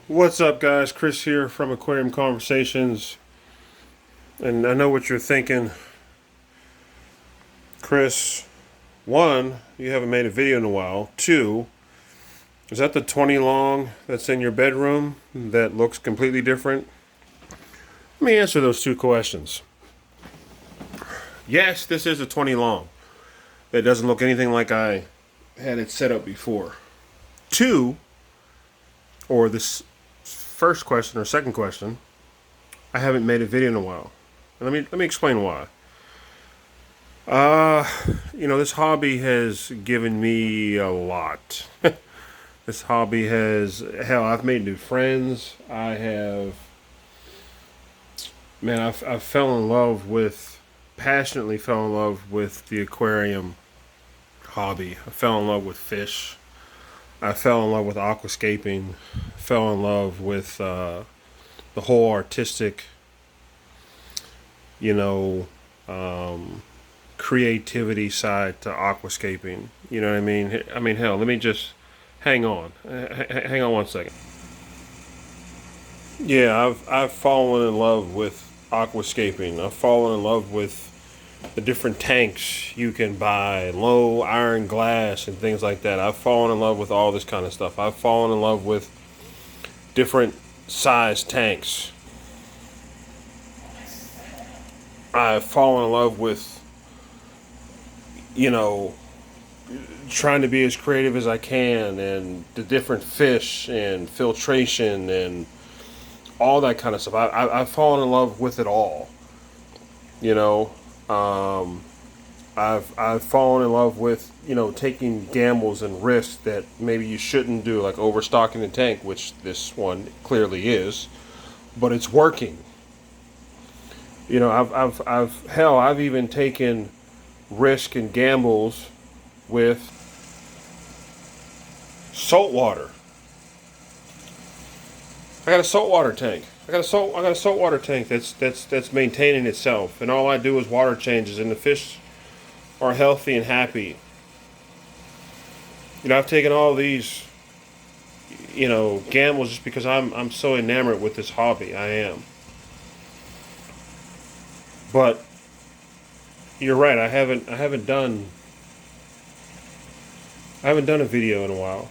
What's up, guys? Chris here from Aquarium Conversations. And I know what you're thinking. Chris, one, you haven't made a video in a while. Two, is that the 20 long that's in your bedroom that looks completely different? Let me answer those two questions. Yes, this is a 20 long. It doesn't look anything like I had it set up before. Two, or this first question or second question, I haven't made a video in a while. And let me explain why. This hobby has given me a lot. This hobby has, hell, I've made new friends. I fell in love with, passionately fell in love with the aquarium hobby. I fell in love with fish. I fell in love with aquascaping. Fell in love with the whole artistic, you know, creativity side to aquascaping. You know what I mean? I mean, hell, let me just hang on. Hang on one second. Yeah, I've fallen in love with aquascaping. I've fallen in love with the different tanks you can buy, low iron glass and things like that. I've fallen in love with all this kind of stuff. I've fallen in love with different size tanks. I've fallen in love with, you know, trying to be as creative as I can, and the different fish and filtration and all that kind of stuff. I've fallen in love with it all. You know, um, I've fallen in love with, taking gambles and risks that maybe you shouldn't do, like overstocking the tank, which this one clearly is, but it's working. I've even taken risk and gambles with salt water. I got a saltwater tank. I got a saltwater tank that's maintaining itself, and all I do is water changes, and the fish are healthy and happy. I've taken all these, gambles just because I'm so enamored with this hobby. I am. But you're right. I haven't done a video in a while.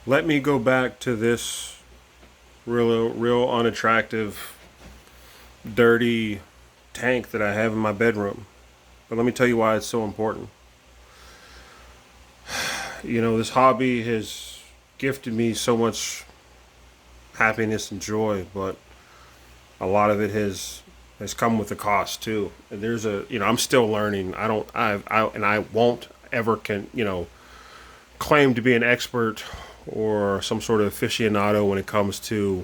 Let me go back to this real unattractive, dirty tank that I have in my bedroom. But let me tell you why it's so important. This hobby has gifted me so much happiness and joy, but a lot of it has come with a cost too. And I'm still learning. I won't ever claim to be an expert or some sort of aficionado when it comes to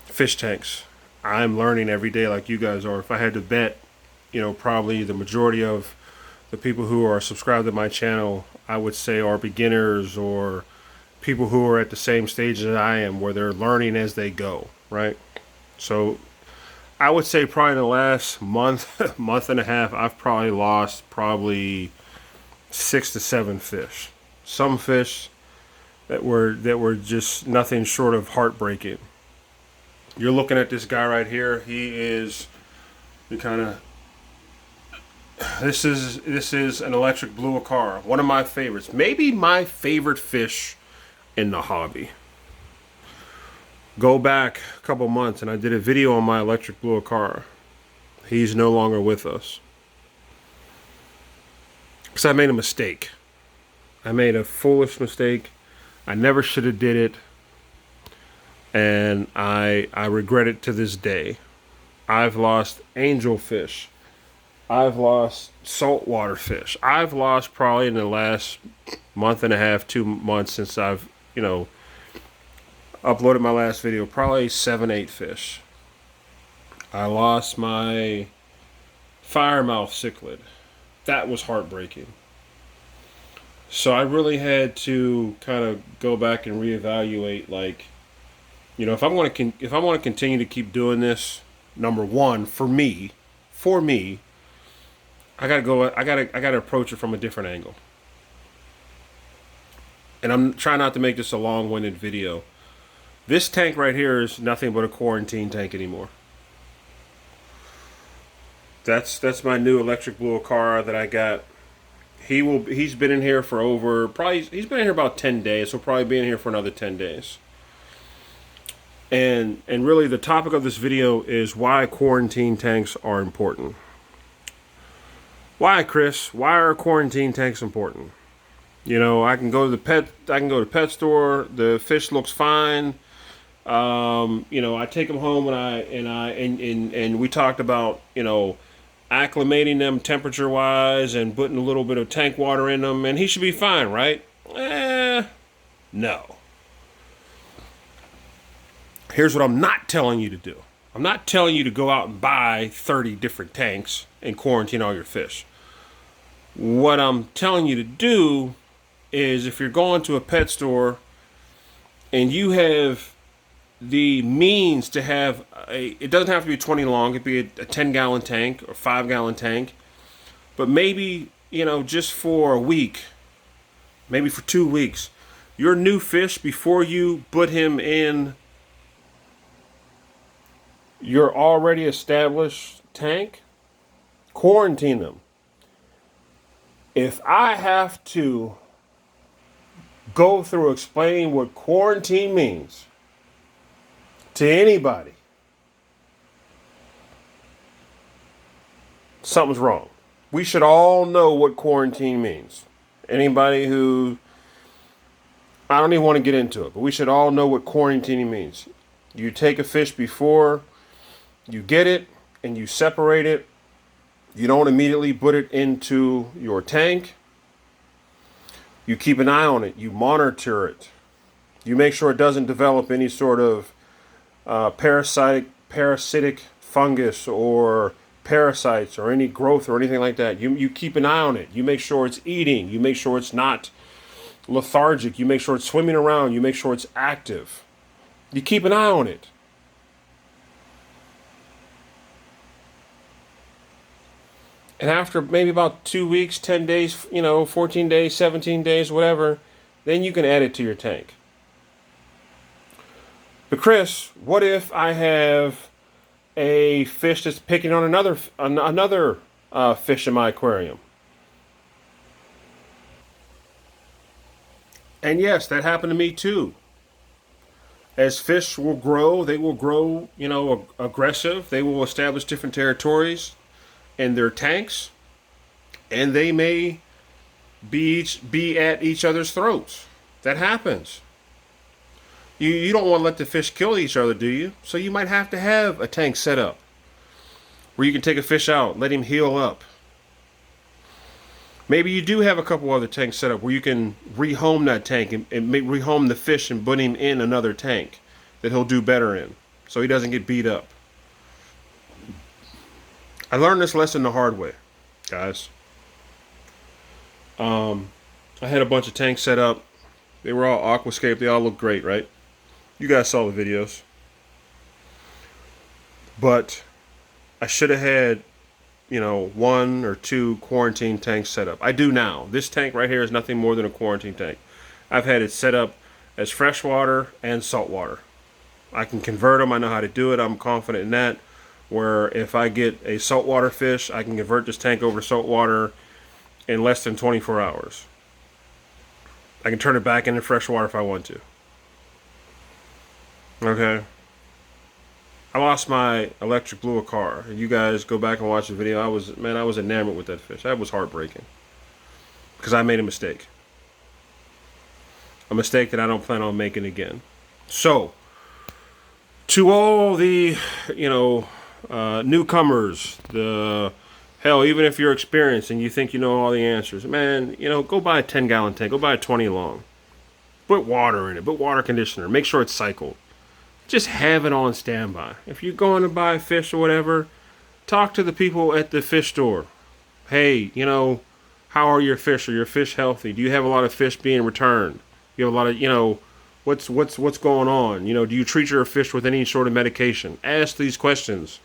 fish tanks. I'm learning every day like you guys are. If I had to bet, probably the majority of the people who are subscribed to my channel, I would say, are beginners or people who are at the same stage as I am, where they're learning as they go, right? So I would say probably in the last month, month and a half, I've probably lost probably 6 to 7 fish. Some fish that were just nothing short of heartbreaking. You're looking at this guy right here. He is the kind of this is an electric blue acara, one of my favorites, maybe my favorite fish in the hobby. Go back a couple months and I did a video on my electric blue acara. He's no longer with us because I made a mistake. I made a foolish mistake. I never should have did it, and I regret it to this day. I've lost angelfish. I've lost saltwater fish. I've lost probably in the last month and a half, 2 months since I've, uploaded my last video, probably 7, 8 fish. I lost my firemouth cichlid. That was heartbreaking. So I really had to kind of go back and reevaluate, like, if I want to continue to keep doing this, number one, for me, I gotta approach it from a different angle. And I'm trying not to make this a long-winded video. This tank right here is nothing but a quarantine tank anymore. That's my new electric blue car that I got. He's been in here for he's been in here about 10 days. He'll probably be in here for another 10 days. And really the topic of this video is why quarantine tanks are important. Why, Chris? Why are quarantine tanks important? You know, I can go to the pet store. The fish looks fine. You know, I take them home and we talked about, you know, acclimating them temperature wise and putting a little bit of tank water in them, and he should be fine, right? No. Here's what I'm not telling you to do. I'm not telling you to go out and buy 30 different tanks and quarantine all your fish. What I'm telling you to do is, if you're going to a pet store and you have the means to have it doesn't have to be 20 long, it could be a 10-gallon tank or 5-gallon tank, but maybe, you know, just for a week, maybe for 2 weeks, your new fish, before you put him in your already established tank, quarantine them. If I have to go through explaining what quarantine means to anybody, something's wrong. We should all know what quarantine means. Anybody who, I don't even want to get into it, but we should all know what quarantining means. You take a fish before you get it and you separate it. You don't immediately put it into your tank. You keep an eye on it. You monitor it. You make sure it doesn't develop any sort of parasitic fungus or parasites or any growth or anything like that. You keep an eye on it. You make sure it's eating. You make sure it's not lethargic. You make sure it's swimming around. You make sure it's active. You keep an eye on it. And after maybe about 2 weeks, 10 days, 14 days, 17 days, whatever, then you can add it to your tank. But Chris, what if I have a fish that's picking on another fish in my aquarium? And yes, that happened to me too. As fish will grow, they will grow, aggressive. They will establish different territories in their tanks, and they may be at each other's throats. That happens. You don't want to let the fish kill each other, do you? So you might have to have a tank set up where you can take a fish out, let him heal up. Maybe you do have a couple other tanks set up where you can rehome that tank and rehome the fish and put him in another tank that he'll do better in, so he doesn't get beat up. I learned this lesson the hard way, guys. I had a bunch of tanks set up. They were all aquascape. They all looked great, right? You guys saw the videos. But I should have had, 1 or 2 quarantine tanks set up. I do now. This tank right here is nothing more than a quarantine tank. I've had it set up as freshwater and saltwater. I can convert them. I know how to do it. I'm confident in that. Where if I get a saltwater fish, I can convert this tank over to saltwater in less than 24 hours. I can turn it back into freshwater if I want to. Okay. I lost my electric blue car. You guys go back and watch the video. I was enamored with that fish. That was heartbreaking. Because I made a mistake. A mistake that I don't plan on making again. So, to all the, newcomers, even if you're experienced and you think you know all the answers, man, go buy a 10-gallon tank. Go buy a 20 long. Put water in it. Put water conditioner. Make sure it's cycled. Just have it on standby. If you're going to buy fish or whatever, talk to the people at the fish store. Hey, how are your fish? Are your fish healthy? Do you have a lot of fish being returned? You have a lot of, what's going on? Do you treat your fish with any sort of medication? Ask these questions.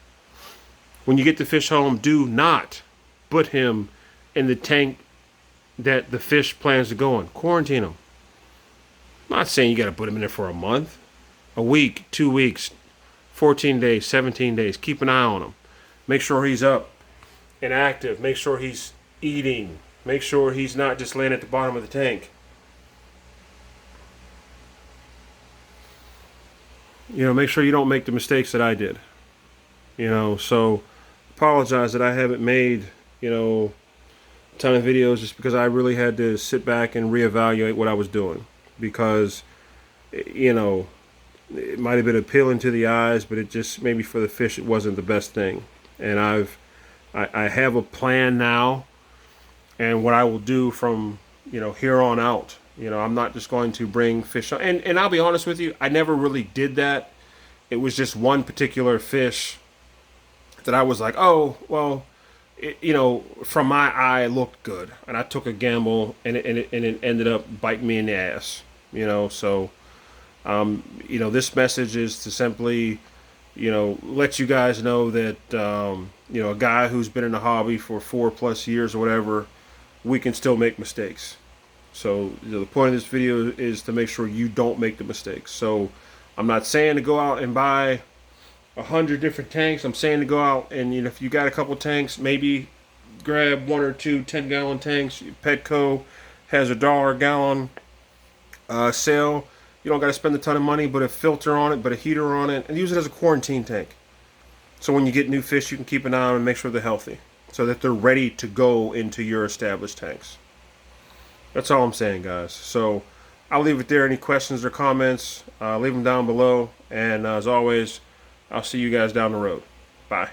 When you get the fish home, do not put him in the tank that the fish plans to go in. Quarantine him. I'm not saying you got to put him in there for a month, a week, 2 weeks, 14 days, 17 days. Keep an eye on him. Make sure he's up and active. Make sure he's eating. Make sure he's not just laying at the bottom of the tank. Make sure you don't make the mistakes that I did. So apologize that I haven't made, a ton of videos just because I really had to sit back and reevaluate what I was doing. Because, it might have been appealing to the eyes, but it just, maybe for the fish, it wasn't the best thing. And I have a plan now, and what I will do from, here on out. I'm not just going to bring fish on. And I'll be honest with you, I never really did that. It was just one particular fish that I was like, oh, well, from my eye, it looked good. And I took a gamble, and it ended up biting me in the ass. So, this message is to simply, let you guys know that, a guy who's been in the hobby for 4+ years or whatever, we can still make mistakes. So the point of this video is to make sure you don't make the mistakes. So I'm not saying to go out and buy 100 different tanks. I'm saying to go out and, if you got a couple tanks, maybe grab 1 or 2 10-gallon tanks. Petco has $1 a gallon sale. You don't got to spend a ton of money, but a filter on it, but a heater on it, and use it as a quarantine tank. So when you get new fish, you can keep an eye on them and make sure they're healthy, so that they're ready to go into your established tanks. That's all I'm saying, guys. So I'll leave it there. Any questions or comments, leave them down below. And as always, I'll see you guys down the road. Bye.